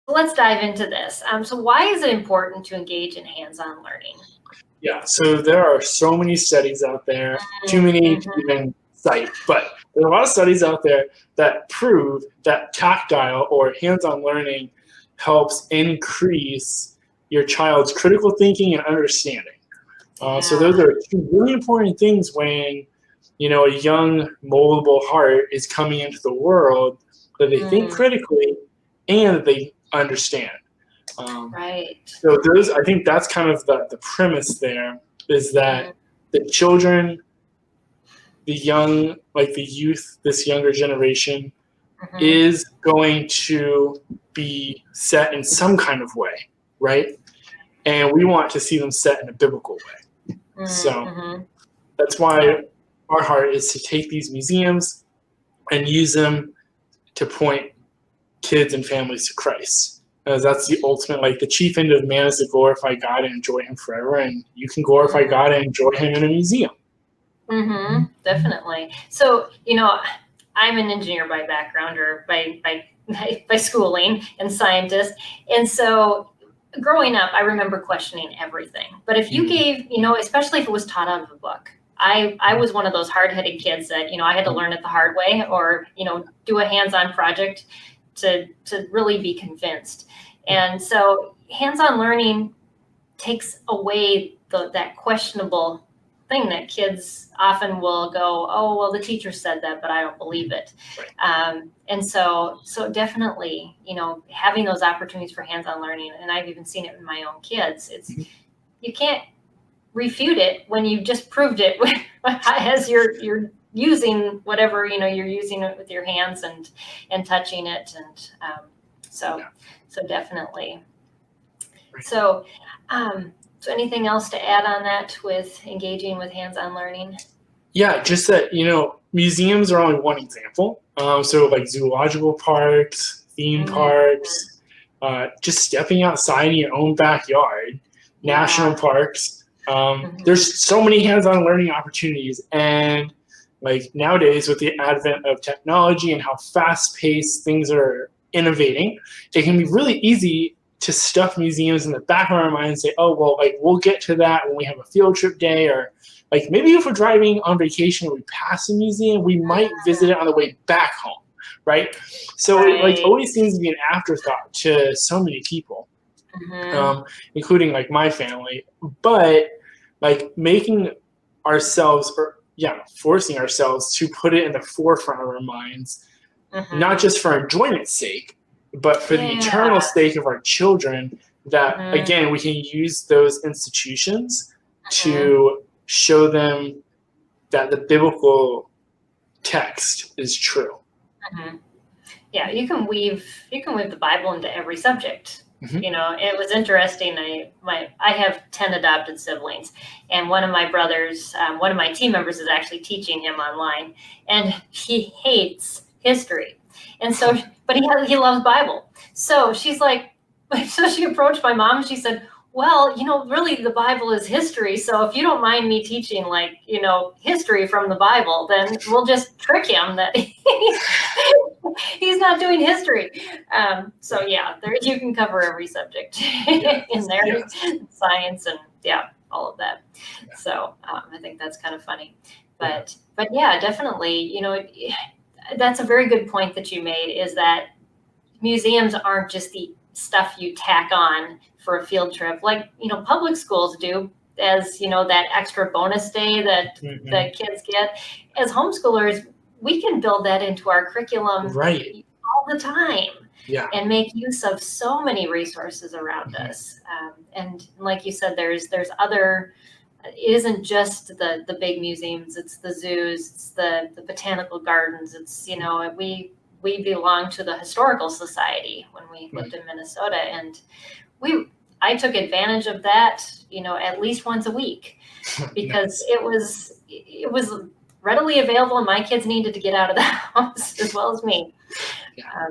Let's dive into this. So why is it important to engage in hands-on learning? Yeah, so there are so many studies out there, too many to Mm-hmm. even cite, but there are a lot of studies out there that prove that tactile or hands-on learning helps increase your child's critical thinking and understanding. So Yeah. those are two really important things when a young moldable heart is coming into the world, that they think Mm, critically and that they understand. Um, right. so I think that's kind of the premise there, is Mm, that the children, the young, like the youth, this younger generation mm-hmm. is going to be set in some kind of way, right? And we want to see them set in a biblical way. So Mm-hmm. that's Yeah. why our heart is to take these museums and use them to point kids and families to Christ. As that's the ultimate, like the chief end of man is to glorify God and enjoy Him forever. And you can glorify God and enjoy Him in a museum. Mm-hmm. Definitely. So, I'm an engineer by background or by schooling and scientist. And so growing up, I remember questioning everything. But if you Mm-hmm. gave, especially if it was taught out of a book, I was one of those hard-headed kids that, I had to learn it the hard way or, do a hands-on project to really be convinced. And so hands-on learning takes away that questionable thing that kids often will go, oh, well, the teacher said that, but I don't believe it. And so definitely, having those opportunities for hands-on learning, and I've even seen it in my own kids, you can't refute it when you just proved it as you're using whatever, you're using it with your hands and touching it. And so, so definitely. So, so anything else to add on that with engaging with hands-on learning? Yeah, just that, museums are only one example. So, like zoological parks, theme Mm, parks, just stepping outside in your own backyard, national yeah. parks. Mm-hmm. There's so many hands on learning opportunities. And like nowadays, with the advent of technology and how fast paced things are innovating, it can be really easy to stuff museums in the back of our mind and say, oh, well, like we'll get to that when we have a field trip day, or like maybe if we're driving on vacation and we pass a museum, we might visit it on the way back home, right? So it like Right. always seems to be an afterthought to so many people, Mm-hmm. including like my family. But like making ourselves, or yeah, forcing ourselves to put it in the forefront of our minds, not Mm-hmm. just for enjoyment's sake, but for the Yeah. eternal sake of our children, that Mm-hmm. again we can use those institutions Mm-hmm. to show them that the biblical text is true. Mm-hmm. Yeah, you can weave the Bible into every subject. Mm-hmm. It was interesting. I have 10 adopted siblings, and one of my team members is actually teaching him online, and he hates history, and so but he loves Bible. So she's like, so she approached my mom and she said, well, really the Bible is history. So if you don't mind me teaching history from the Bible, then we'll just trick him that he's not doing history. So yeah, there you can cover every subject in Yes, there, yes, science and yeah, all of that. yeah, So I think that's kind of funny, yeah. but yeah, definitely. That's a very good point that you made. Is that museums aren't just the stuff you tack on for a field trip, like public schools do. As that extra bonus day Mm-hmm. that kids get. As homeschoolers, we can build that into our curriculum Right. all the time Yeah. and make use of so many resources around Mm-hmm. us. And like you said, there's other. It isn't just the big museums. It's the zoos. It's the botanical gardens. It's we belong to the historical society when we lived in Minnesota, and I took advantage of that. At least once a week because Nice. it was readily available, and my kids needed to get out of the house as well as me. Yeah.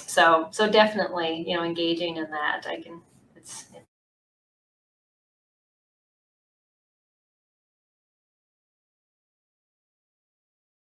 So definitely, engaging in that,